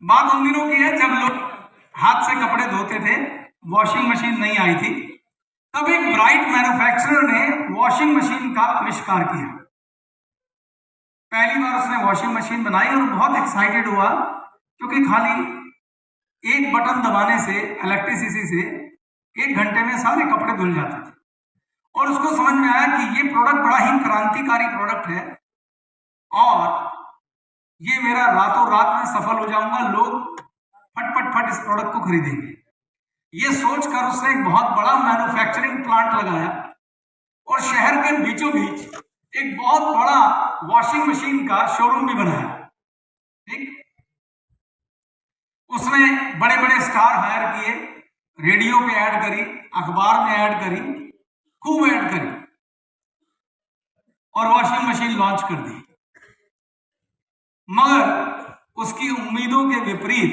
बात उन दिनों की है जब लोग हाथ से कपड़े धोते थे, वॉशिंग मशीन नहीं आई थी। तब एक ब्राइट मैन्युफैक्चरर ने वॉशिंग मशीन का आविष्कार किया। पहली बार उसने वॉशिंग मशीन बनाई और बहुत एक्साइटेड हुआ, क्योंकि खाली एक बटन दबाने से, इलेक्ट्रिसिटी से 1 घंटे में सारे कपड़े धुल जाते थे। और उसको समझ में आया कि ये प्रोडक्ट बड़ा ही क्रांतिकारी प्रोडक्ट है और ये मेरा रातों रात में सफल हो जाऊंगा, लोग फट फट फट इस प्रोडक्ट को खरीदेंगे। ये सोचकर उसने एक बहुत बड़ा मैन्युफैक्चरिंग प्लांट लगाया और शहर के बीचों बीच एक बहुत बड़ा वॉशिंग मशीन का शोरूम भी बनाया। ठीक, उसने बड़े बड़े स्टार हायर किए, रेडियो पे ऐड करी, अखबार में ऐड करी, खूब ऐड करी और वॉशिंग मशीन लॉन्च कर दी। मगर उसकी उम्मीदों के विपरीत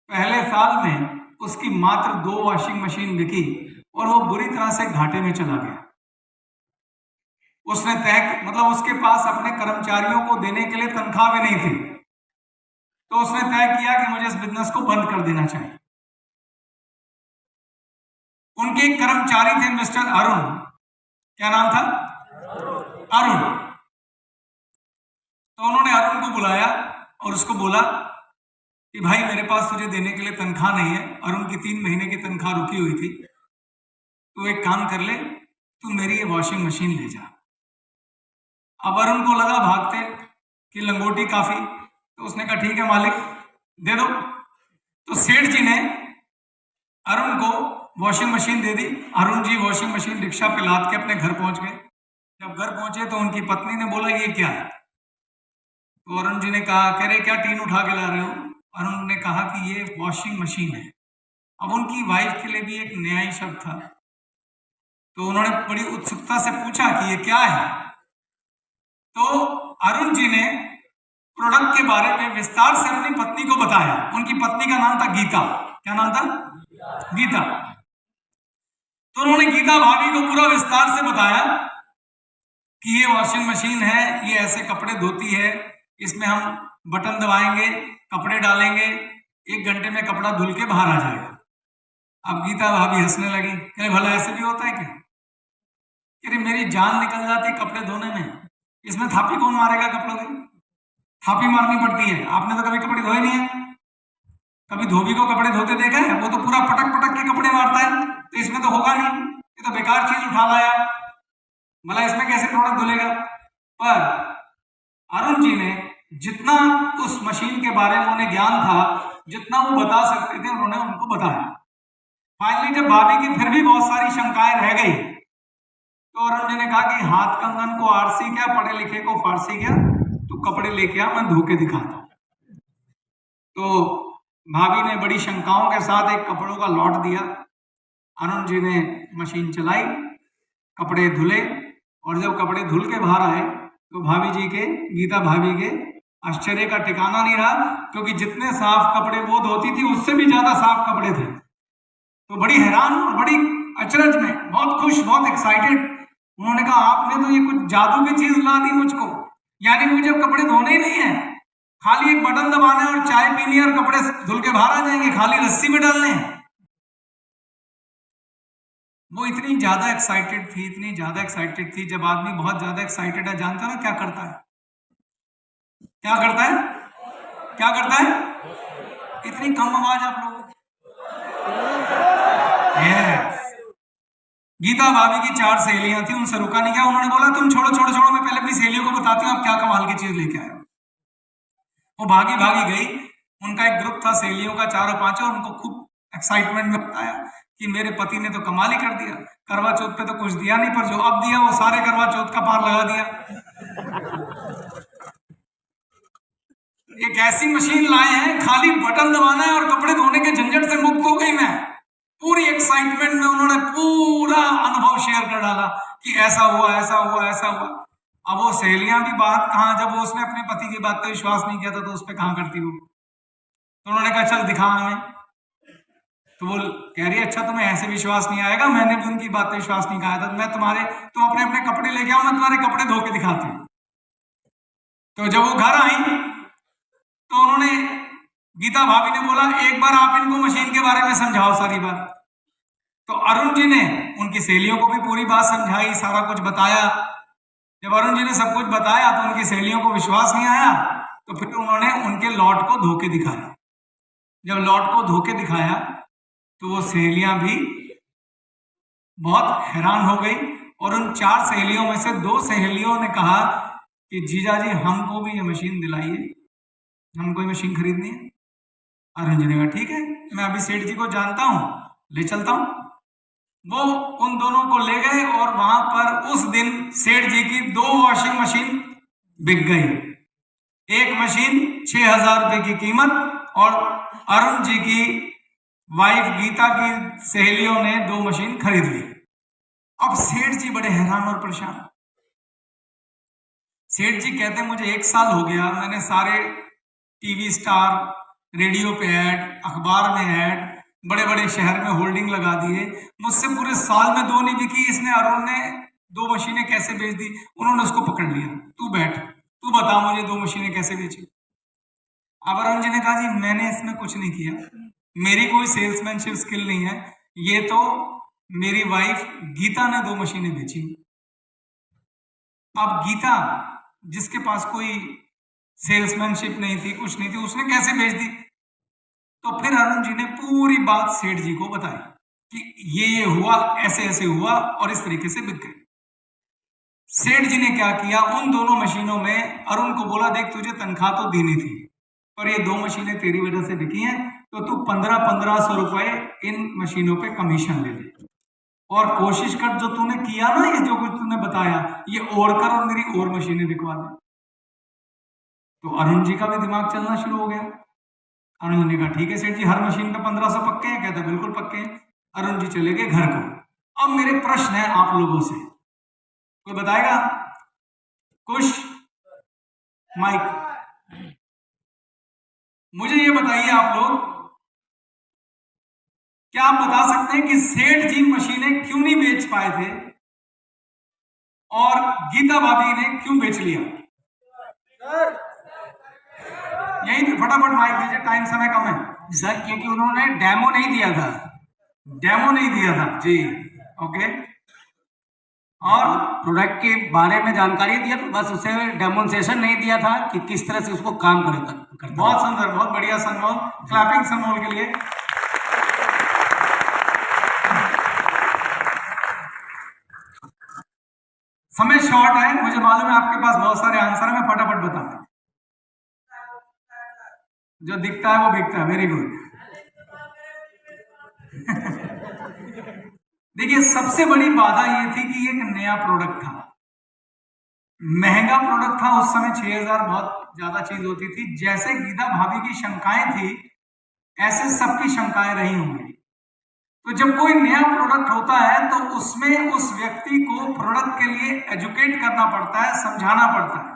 पहले साल में उसकी मात्र 2 वॉशिंग मशीन बिकी और वो बुरी तरह से घाटे में चला गया। उसने मतलब उसके पास अपने कर्मचारियों को देने के लिए तनख्वाह भी नहीं थी, तो उसने तय किया कि मुझे इस बिजनेस को बंद कर देना चाहिए। उनके एक कर्मचारी थे मिस्टर अरुण, क्या नाम था? अरुण। तो उन्होंने अरुण को बुलाया और उसको बोला कि भाई मेरे पास तुझे देने के लिए तनख्वाह नहीं है। अरुण की 3 महीने की तनख्वाह रुकी हुई थी। तू एक काम कर ले, तू मेरी ये वॉशिंग मशीन ले जा। अब अरुण को लगा भागते कि लंगोटी काफी, तो उसने कहा ठीक है मालिक, दे दो। तो सेठ जी ने अरुण को वॉशिंग मशीन दे दी। Arun ji washing machine rickshaw पे लाद के अपने घर पहुंच गए। जब घर पहुंचे तो उनकी पत्नी ने बोला ये क्या है? तो अरुण जी ने कहा, कह रहे क्या टीन उठा के ला रहे हो? अरुण ने कहा कि ये वॉशिंग मशीन है। अब उनकी वाइफ के लिए भी एक नया ही शब्द था, तो उन्होंने बड़ी उत्सुकता से पूछा कि ये क्या है। तो अरुण जी ने प्रोडक्ट के बारे में विस्तार से अपनी पत्नी को बताया। उनकी पत्नी का नाम था गीता। क्या नाम था? गीता। तो उन्होंने गीता भाभी को पूरा विस्तार से बताया कि ये वॉशिंग मशीन है, ये ऐसे कपड़े धोती है, इसमें हम बटन दबाएंगे, कपड़े डालेंगे, 1 घंटे में कपड़ा धुल के बाहर आ जाएगा। अब गीता भाभी हंसने लगी, कहे भला ऐसे भी होता है क्या? अरे मेरी जान निकल जाती कपड़े धोने में, इसमें थापी कौन मारेगा कपड़ों की? थापी मारनी पड़ती है। आपने तो कभी कपड़े धोए नहीं है? कभी धोबी को कपड़े धोते देखा है? वो तो पूरा पटक पटक के कपड़े मारता है, तो इसमें तो होगा नहीं, ये तो बेकार चीज उठा लाया, भला इसमें कैसे प्रोडक्ट धुलेगा? पर अरुण जी ने जितना उस मशीन के बारे में उन्हें ज्ञान था, जितना वो बता सकते थे, उन्होंने उनको बताया। फाइनली जब भाभी की फिर भी बहुत सारी शंकाएं रह गई, तो अरुण जी ने कहा कि हाथ कंगन को आरसी क्या, पढ़े लिखे को फारसी क्या, तू कपड़े लेके आ, मैं धो के दिखाता हूं। तो भाभी ने बड़ी शंकाओं के साथ एक कपड़ों का लॉट दिया। अरुण जी ने मशीन चलाई, कपड़े धुले, और जब कपड़े धुल के बाहर आए तो भाभी जी के, गीता भाभी के आश्चर्य का ठिकाना नहीं रहा, क्योंकि जितने साफ कपड़े वो धोती थी उससे भी ज्यादा साफ कपड़े थे। तो बड़ी हैरान और बड़ी अचरज में, बहुत खुश, बहुत एक्साइटेड, उन्होंने कहा आपने तो ये कुछ जादू की चीज ला दी मुझको, यानी मुझे अब कपड़े धोने ही नहीं है, खाली एक बटन दबाना और चाय पीनी और कपड़े धुल के बाहर आ जाएंगे, खाली रस्सी में डालने हैं। वो इतनी ज्यादा एक्साइटेड थी, इतनी ज्यादा एक्साइटेड थी। जब आदमी बहुत ज्यादा एक्साइटेड है, जानता ना क्या करता है? क्या करता है? क्या करता है? इतनी कम आवाज आप लोगों की। गीता भाभी की 4 सहेलियां थी, उनसे रुका नहीं गया। उन्होंने बोला तुम छोड़ो छोड़ो छोड़ो, मैं पहले अपनी सहेलियों को बताती हूँ आप क्या कमाल की चीज लेके आए हो। वो भागी भागी गई। उनका एक ग्रुप था सहेलियों का, 4-5, और उनको खूब एक्साइटमेंट में बताया कि मेरे पति ने तो कमाल ही कर दिया, करवा चौथ पे तो कुछ दिया नहीं, पर जो अब दिया वो सारे करवा चौथ का पार लगा दिया। एक ऐसी मशीन लाए हैं, खाली बटन दबाना है और कपड़े धोने के झंझट से मुक्त हो गई मैं। पूरी एक्साइटमेंट में उन्होंने पूरा अनुभव शेयर कर डाला कि ऐसा हुआ, ऐसा हुआ, ऐसा हुआ। अब वो सहेलियां भी बात कहां, जब वो उसने अपने पति की बात पर विश्वास नहीं किया था तो उस पर कहां करती वो। तो उन्होंने कहा चल दिखा हमें। तो वो कह रही अच्छा तुम्हें ऐसे विश्वास नहीं आएगा, मैंने भी उनकी बात पर विश्वास नहीं कहा था, मैं तुम अपने अपने कपड़े लेके आओ, मैं तुम्हारे कपड़े धो के दिखाती हूँ। तो जब वो घर आई तो उन्होंने गीता भाभी ने बोला एक बार आप इनको मशीन के बारे में समझाओ सारी बात। तो अरुण जी ने उनकी सहेलियों को भी पूरी बात समझाई, सारा कुछ बताया। जब अरुण जी ने सब कुछ बताया तो उनकी सहेलियों को विश्वास नहीं आया, तो फिर उन्होंने उनके लॉट को धोके दिखाया। जब लॉट को धोके दिखाया तो वो सहेलियां भी बहुत हैरान हो गई, और उन 4 सहेलियों में से 2 सहेलियों ने कहा कि जीजा जी हमको भी ये मशीन दिलाइए, हमको ये मशीन खरीदनी है। अरुण जी ने कहा ठीक है, मैं अभी सेठ जी को जानता हूं, ले चलता हूं। वो उन दोनों को ले गए और वहां पर उस दिन सेठ जी की 2 वॉशिंग मशीन बिक गई। एक मशीन 6,000 रुपए की कीमत, और अरुण जी की वाइफ गीता की सहेलियों ने 2 मशीन खरीद ली। अब सेठ जी बड़े हैरान और परेशान। सेठ जी कहते मुझे 1 साल हो गया, मैंने सारे टीवी स्टार, रेडियो पे ऐड, अखबार में ऐड, बड़े बड़े शहर में होल्डिंग लगा दिए, मुझसे पूरे साल में 2 नहीं बिकी, इसने अरुण ने 2 मशीनें कैसे बेच दी। उन्होंने उसको पकड़ लिया, तू बैठ, तू बता मुझे 2 मशीनें कैसे बेची। अब अरुण जी ने कहा जी मैंने इसमें कुछ नहीं किया, मेरी कोई सेल्समैनशिप स्किल नहीं है, ये तो मेरी वाइफ गीता ने 2 मशीनें बेची। अब गीता जिसके पास कोई सेल्समैनशिप नहीं थी, कुछ नहीं थी, उसने कैसे बेच दी। तो फिर अरुण जी ने पूरी बात सेठ जी को बताई कि ये हुआ, ऐसे ऐसे हुआ और इस तरीके से बिक गए। सेठ जी ने क्या किया, उन दोनों मशीनों में अरुण को बोला देख तुझे तनख्वाह तो देनी थी, पर ये 2 मशीनें तेरी वजह से बिकी हैं, तो तू 1500 रुपए इन मशीनों पे कमीशन ले ले, और कोशिश कर जो तूने किया ना, ये जो कुछ तूने बताया ये और कर और मेरी और मशीनें बिकवा दे। तो अरुण जी का भी दिमाग चलना शुरू हो गया। अरुण जी ने कहा ठीक है सेठ जी, हर मशीन पे 1500 पक्के हैं। कहता बिल्कुल पक्के हैं। अरुण जी चले गए घर को। अब मेरे प्रश्न है आप लोगों से, कोई बताएगा? कुछ माइक, मुझे ये बताइए आप लोग, क्या आप बता सकते हैं कि सेठ जी मशीनें क्यों नहीं बेच पाए थे और गीता भाभी ने क्यों बेच लिया? यही तो, फटाफट माइक दीजिए, टाइम समय कम है। सर क्योंकि उन्होंने डेमो नहीं दिया था। डेमो नहीं दिया था जी, ओके। और प्रोडक्ट के बारे में जानकारी दिया, तो बस उसे डेमोन्स्ट्रेशन नहीं दिया था कि किस तरह से उसको काम करता। बहुत सुंदर, बहुत बढ़िया सनमोल, क्लैपिंग सनमोल के लिए। समय शॉर्ट है, मुझे मालूम है आपके पास बहुत सारे आंसर है, मैं फटाफट बताता हूं। जो दिखता है वो बिकता है, वेरी गुड। देखिए सबसे बड़ी बाधा ये थी कि एक नया प्रोडक्ट था, महंगा प्रोडक्ट था, उस समय 6,000 बहुत ज्यादा चीज होती थी। जैसे गीता भाभी की शंकाएं थी ऐसे सबकी शंकाएं रही होंगी। तो जब कोई नया प्रोडक्ट होता है तो उसमें उस व्यक्ति को प्रोडक्ट के लिए एजुकेट करना पड़ता है, समझाना पड़ता है,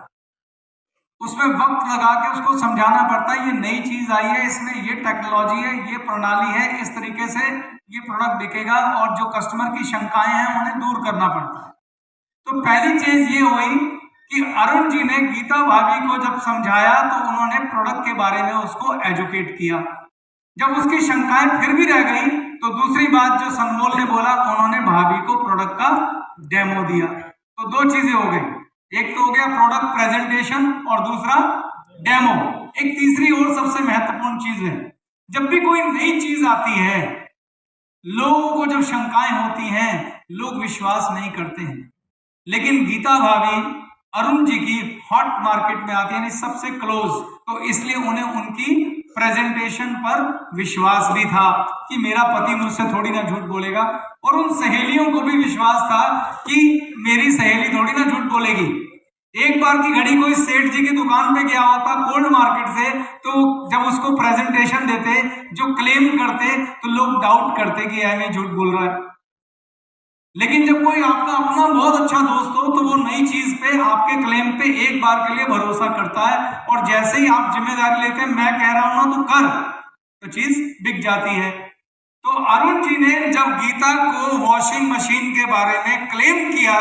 उसमें वक्त लगा के उसको समझाना पड़ता है, ये नई चीज आई है, इसमें ये टेक्नोलॉजी है, ये प्रणाली है, इस तरीके से ये प्रोडक्ट बिकेगा, और जो कस्टमर की शंकाएं हैं उन्हें दूर करना पड़ता है। तो पहली चीज ये हुई कि अरुण जी ने गीता भाभी को जब समझाया तो उन्होंने प्रोडक्ट के बारे में उसको एजुकेट किया। जब उसकी शंकाएं फिर भी रह गई तो दूसरी बात जो सनमोल ने बोला, उन्होंने भाभी को प्रोडक्ट का डेमो दिया। तो 2 चीजें हो गई, एक तो हो गया प्रोडक्ट प्रेजेंटेशन और दूसरा डेमो। एक तीसरी और सबसे महत्वपूर्ण चीज है, जब भी कोई नई चीज आती है, लोगों को जब शंकाएं होती हैं, लोग विश्वास नहीं करते हैं, लेकिन गीता भाभी अरुण जी की हॉट मार्केट में आती है, यानी सबसे क्लोज, तो इसलिए उन्हें उनकी प्रेजेंटेशन पर विश्वास भी था कि मेरा पति मुझसे थोड़ी ना झूठ बोलेगा, और उन सहेलियों को भी विश्वास था कि मेरी सहेली थोड़ी ना झूठ बोलेगी। एक बार की घड़ी कोई सेठ जी की दुकान पे गया होता कोल्ड मार्केट से, तो जब उसको प्रेजेंटेशन देते, जो क्लेम करते, तो लोग डाउट करते कि यह झूठ बोल रहा है। लेकिन जब कोई आपका अपना बहुत अच्छा दोस्त हो तो वो नई चीज पे, आपके क्लेम पे एक बार के लिए भरोसा करता है, और जैसे ही आप जिम्मेदारी लेते हैं, मैं कह रहा हूं ना तो कर, तो चीज बिक जाती है। तो अरुण जी ने जब गीता को वॉशिंग मशीन के बारे में क्लेम किया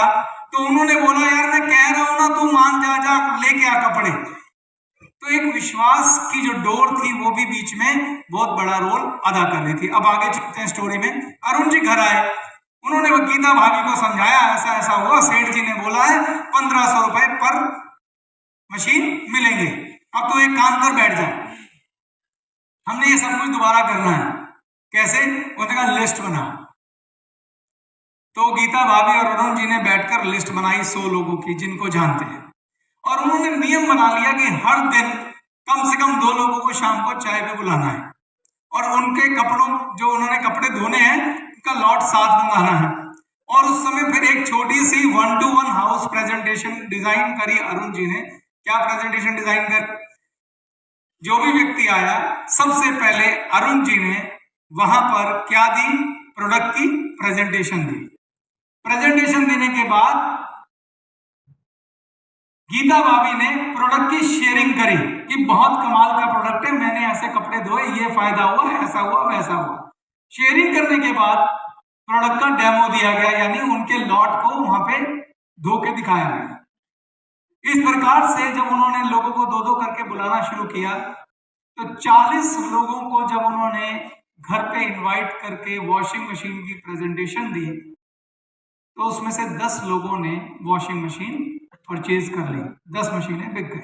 तो उन्होंने बोला यार मैं कह रहा हूं ना, तू मान जा, जा लेके आ कपड़े। तो तो एक विश्वास की जो डोर थी वो भी बीच में बहुत बड़ा रोल अदा कर रही थी। अब आगे चलते हैं स्टोरी में। अरुण जी घर आए, उन्होंने वो गीता भाभी को समझाया, ऐसा ऐसा हुआ, सेठ जी ने बोला है 1500 रुपए पर मशीन मिलेंगे, अब तो एक काम कर बैठ जा, हमने ये सब कुछ दोबारा करना है। कैसे? उसने कहा लिस्ट बना। तो गीता भाभी और अरुण जी ने बैठकर लिस्ट बनाई 100 लोगों की जिनको जानते हैं, और उन्होंने नियम बना लिया कि हर दिन कम से कम 2 लोगों को शाम को चाय पे बुलाना है, और उनके कपड़ों, जो उन्होंने कपड़े धोने हैं, उनका लॉट साथ मंगाना है। और उस समय फिर एक छोटी सी 1-to-1 हाउस प्रेजेंटेशन डिजाइन करी अरुण जी ने। क्या प्रेजेंटेशन डिजाइन कर? जो भी व्यक्ति आया सबसे पहले अरुण जी ने वहां पर क्या दी? प्रोडक्ट की प्रेजेंटेशन दी। प्रेजेंटेशन देने के बाद गीता भाभी ने प्रोडक्ट की शेयरिंग करी कि बहुत कमाल का प्रोडक्ट है, मैंने ऐसे कपड़े धोए, ये फायदा हुआ, ऐसा हुआ, वैसा हुआ। शेयरिंग करने के बाद प्रोडक्ट का डेमो दिया गया, यानी उनके लॉट को वहां पे धो के दिखाया गया। इस प्रकार से जब उन्होंने लोगों को 2-2 करके बुलाना शुरू किया, तो 40 लोगों को जब उन्होंने घर पे इनवाइट करके वॉशिंग मशीन की प्रेजेंटेशन दी, तो उसमें से 10 लोगों ने वॉशिंग मशीन परचेज कर ली, 10 मशीनें बिक गई।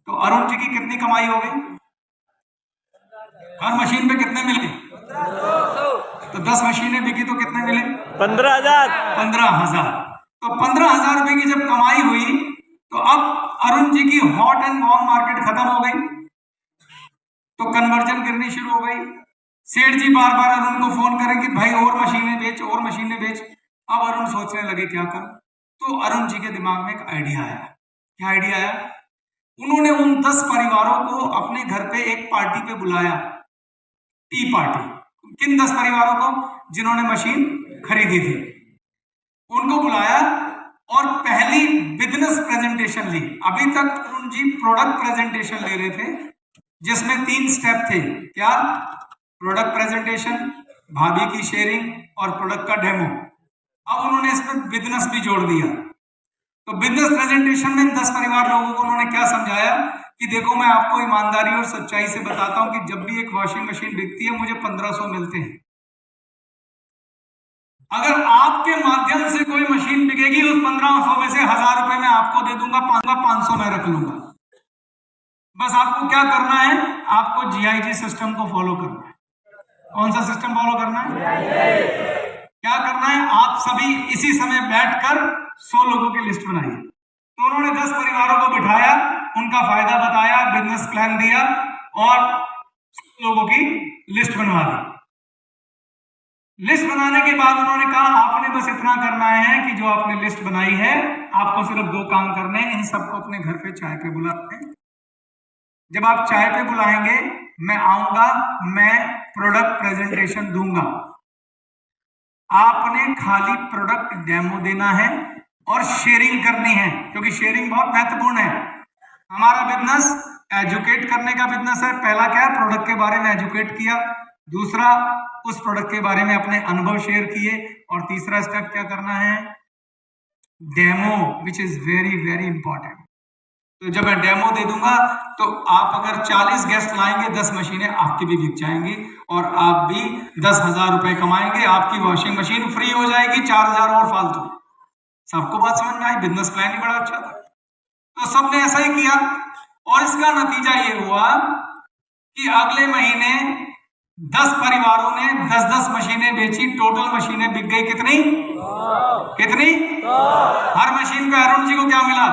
तो अरुण जी की कितनी कमाई हो गई? हर मशीन पे कितने मिले? तो 10 मशीनें बिकी तो कितने मिले? 15,000। 15,000। तो 15,000 रुपए की जब कमाई हुई, तो अब अरुण जी की हॉट एंड वार्म मार्केट खत्म हो गई, तो कन्वर्जन गिरनी शुरू हो गई। सेठ जी बार बार अरुण को फोन करें कि भाई और मशीनें बेच, और मशीनें बेच। अब अरुण सोचने लगे क्या करूं। तो अरुण जी के दिमाग में एक आइडिया आया। क्या आइडिया आया? उन्होंने उन 10 परिवारों को अपने घर पे एक पार्टी पे बुलाया, टी पार्टी। किन 10 परिवारों को? जिन्होंने मशीन खरीदी थी, उनको बुलाया और पहली बिजनेस प्रेजेंटेशन ली। अभी तक अरुण जी प्रोडक्ट प्रेजेंटेशन ले रहे थे, जिसमें 3 स्टेप थे। क्या? प्रोडक्ट प्रेजेंटेशन, भाभी की शेयरिंग और प्रोडक्ट का डेमो। अब उन्होंने इसमें बिजनेस भी जोड़ दिया। तो बिजनेस प्रेजेंटेशन में 10 परिवार लोगों को उन्होंने क्या समझाया कि देखो, मैं आपको ईमानदारी और सच्चाई से बताता हूं कि जब भी एक वॉशिंग मशीन बिकती है, मुझे 1500 मिलते हैं। अगर आपके माध्यम से कोई मशीन बिकेगी, उस 1500 में से 1000 रुपए मैं आपको दे दूंगा, 500 मैं रख लूंगा। बस आपको क्या करना है? आपको GIG सिस्टम को फॉलो करना है। कौन सा सिस्टम फॉलो करना है? क्या करना है? आप सभी इसी समय बैठकर 100 लोगों की लिस्ट बनाइए। तो उन्होंने 10 परिवारों को बिठाया, उनका फायदा बताया, बिजनेस प्लान दिया और लोगों की लिस्ट बनवा दी। लिस्ट बनाने के बाद उन्होंने कहा, आपने बस इतना करना है कि जो आपने लिस्ट बनाई है, आपको सिर्फ 2 काम करने हैं। इन सबको अपने घर पे चाय पे बुलाते हैं। जब आप चाय पे बुलाएंगे, मैं आऊंगा, मैं प्रोडक्ट प्रेजेंटेशन दूंगा। आपने खाली प्रोडक्ट डेमो देना है और शेयरिंग करनी है, क्योंकि शेयरिंग बहुत महत्वपूर्ण है। हमारा बिजनेस एजुकेट करने का बिजनेस है। पहला क्या? प्रोडक्ट के बारे में एजुकेट किया। दूसरा, उस प्रोडक्ट के बारे में अपने अनुभव शेयर किए। और तीसरा स्टेप क्या करना है? Demo, which is very very important. तो जब मैं डेमो दे दूंगा, तो आप अगर 40 गेस्ट लाएंगे, 10 मशीनें आपकी भी बिक जाएंगी और आप भी 10,000 रुपए कमाएंगे। आपकी वॉशिंग मशीन फ्री हो जाएगी, 4,000 और फालतू। सबको बात समझ में आई? बिजनेस प्लान ही बड़ा अच्छा था। तो सबने ऐसा ही किया और इसका नतीजा ये हुआ कि अगले महीने 10 परिवारों ने 10-10 मशीनें बेची। टोटल मशीनें बिक गई कितनी? कितनी? हर मशीन पे अरुण जी को क्या मिला?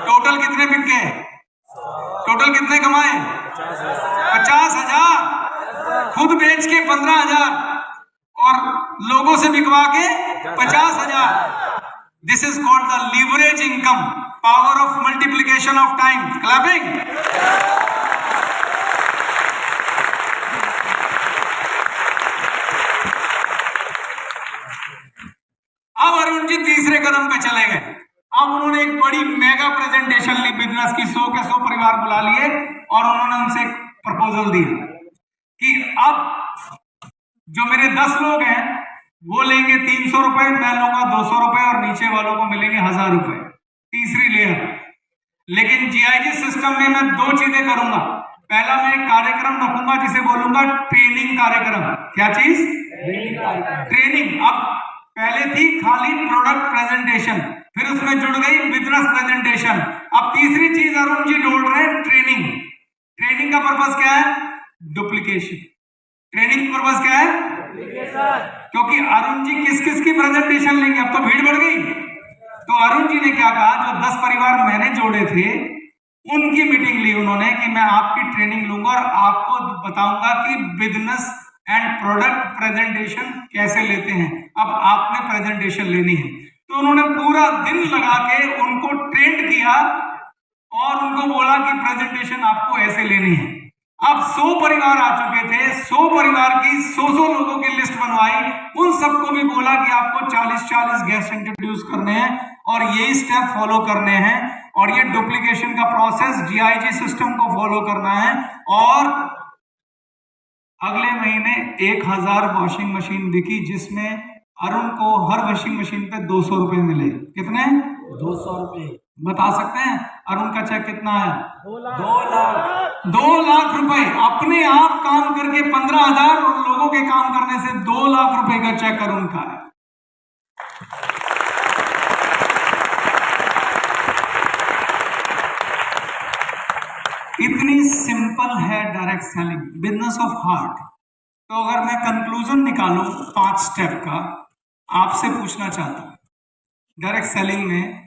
टोटल कितने बिक गए? टोटल कितने कमाए? 50,000। खुद बेच के 15,000 और लोगों से बिकवा के 50,000। This is called the leverage income, power of multiplication of time. Clapping. अब अरुण जी तीसरे कदम पे चले गए। अब उन्होंने एक बड़ी मेगा प्रेजेंटेशन ली बिजनेस की। 100 के 100 परिवार बुला लिए और उन्होंने उनसे एक प्रपोजल दिया कि अब जो मेरे 10 लोग हैं वो लेंगे 300 रुपए, मैं लूंगा 200 रुपए और नीचे वालों को मिलेंगे 1000 रुपए। तीसरी लेयर, लेकिन जीआईजी सिस्टम में मैं दो चीजें करूंगा। पहला, मैं एक कार्यक्रम रखूंगा जिसे बोलूंगा ट्रेनिंग कार्यक्रम। क्या चीज? ट्रेनिंग। अब पहले थी खाली प्रोडक्ट प्रेजेंटेशन, फिर उसमें जुड़ गई बिजनेस प्रेजेंटेशन। अब तीसरी चीज अरुण जी जोड़ रहे हैं, ट्रेनिंग। ट्रेनिंग का पर्पस क्या है? डुप्लीकेशन। ट्रेनिंग का पर्पस क्या है? क्योंकि अरुण जी किस किस की प्रेजेंटेशन लेंगे, अब तो भीड़ बढ़ गई। तो अरुण जी ने क्या कहा, जो 10 परिवार मैंने जोड़े थे उनकी मीटिंग ली उन्होंने कि मैं आपकी ट्रेनिंग लूंगा और आपको बताऊंगा कि बिजनेस एंड प्रोडक्ट प्रेजेंटेशन कैसे लेते हैं। अब आपने प्रेजेंटेशन लेनी है। तो उन्होंने पूरा दिन लगा के उनको ट्रेंड किया और उनको बोला कि प्रेजेंटेशन आपको ऐसे लेनी है। अब 100 परिवार आ चुके थे, 100 परिवार की 100 लोगों की लिस्ट बनवाई, उन सबको भी बोला कि आपको 40 गेस्ट इंट्रोड्यूस करने हैं और यही स्टेप फॉलो करने हैं और ये डुप्लीकेशन का प्रोसेस जीआईजी सिस्टम को फॉलो करना है। और अगले महीने 1000 वॉशिंग मशीन बिकी, जिसमें अरुण को हर वॉशिंग मशीन पे 200 रुपए मिले। कितने? 200 रुपये। बता सकते हैं अरुण का चेक कितना है? 2 लाख। 2 लाख रुपए। अपने आप काम करके 15,000 और लोगों के काम करने से 2 लाख रुपए का चेक अरुण का है। इतनी सिंपल है direct selling, business of heart. तो अगर मैं कंक्लूजन निकालूं 5 स्टेप का, आपसे पूछना चाहता हूं डायरेक्ट सेलिंग में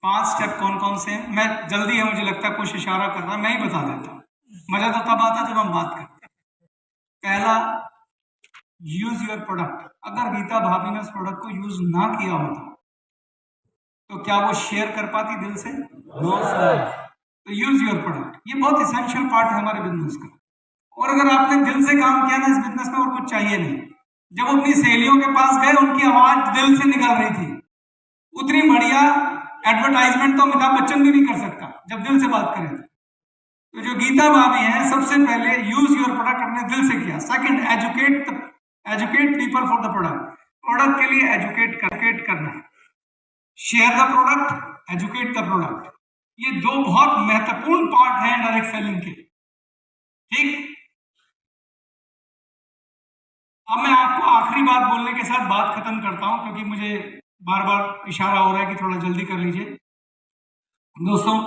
5 स्टेप कौन कौन से हैं? मैं जल्दी है, मुझे लगता है कुछ इशारा कर रहा, मैं ही बता देता हूं। मजा तो तब आता जब हम बात करते हैं। पहला, यूज योर प्रोडक्ट। अगर गीता भाभी ने उस प्रोडक्ट को यूज ना किया होता तो क्या वो शेयर कर पाती दिल से? No sir. तो यूज योर प्रोडक्ट, ये बहुत इसेंशियल पार्ट है हमारे बिजनेस का। और अगर आपने दिल से काम किया ना इस बिजनेस में, और कुछ चाहिए नहीं। जब अपनी सहेलियों के पास गए, उनकी आवाज दिल से निकल रही थी। उतनी बढ़िया एडवर्टाइजमेंट तो अमिताभ बच्चन भी नहीं कर सकता जब दिल से बात करें। तो जो गीता भाभी है, सबसे पहले यूज योर प्रोडक्ट अपने दिल से किया। Second, educate people for the product. Product के लिए एजुकेट करना है। Share the product, educate the product. ये 2 बहुत महत्वपूर्ण पार्ट हैं डायरेक्ट सेलिंग के। ठीक, अब मैं आपको आखिरी बात बोलने के साथ बात खत्म करता हूं, क्योंकि मुझे बार बार इशारा हो रहा है कि थोड़ा जल्दी कर लीजिए। दोस्तों,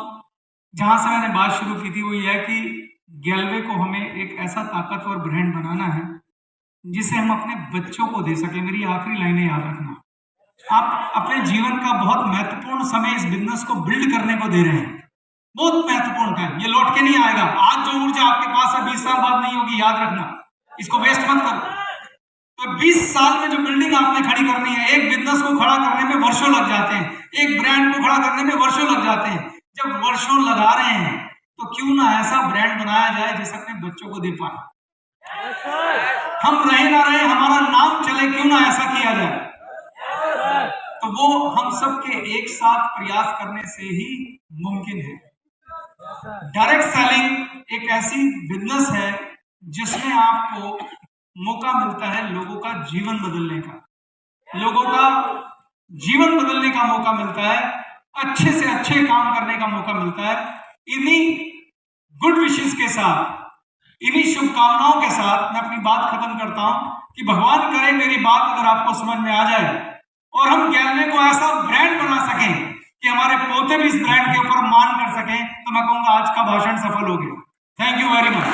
जहां से मैंने बात शुरू की थी वो ये है कि गैलवे को हमें एक ऐसा ताकतवर ब्रांड बनाना है जिसे हम अपने बच्चों को दे सके। मेरी आखिरी लाइनें याद रखना। आप अपने जीवन का बहुत महत्वपूर्ण समय इस बिजनेस को बिल्ड करने को दे रहे हैं। बहुत महत्वपूर्ण टाइम, ये लौट के नहीं आएगा। आज जो ऊर्जा आपके पास है 20 साल बाद नहीं होगी, याद रखना। इसको वेस्ट मत करो। तो 20 साल में जो बिल्डिंग आपने खड़ी करनी है, एक बिजनेस को खड़ा करने में वर्षों लग जाते हैं, एक ब्रांड को खड़ा करने में वर्षों लग जाते हैं। जब वर्षों लगा रहे हैं तो क्यों ना ऐसा ब्रांड बनाया जाए जिसे अपने बच्चों को दे पाए। हम रहे ना रहे, हमारा नाम चले, क्यों ना ऐसा किया जाए। तो वो हम सबके एक साथ प्रयास करने से ही मुमकिन है। डायरेक्ट सेलिंग एक ऐसी बिजनेस है जिसमें आपको मौका मिलता है लोगों का जीवन बदलने का, लोगों का जीवन बदलने का मौका मिलता है, अच्छे से अच्छे काम करने का मौका मिलता है। इन्हीं गुड विशेस के साथ, इन्हीं शुभकामनाओं के साथ मैं अपनी बात खत्म करता हूं कि भगवान करे मेरी बात अगर आपको समझ में आ जाए और हम गैलवे को ऐसा ब्रांड बना सकें कि हमारे पोते भी इस ब्रांड के ऊपर मान कर सकें, तो मैं कहूंगा आज का भाषण सफल हो गया। Thank you very much.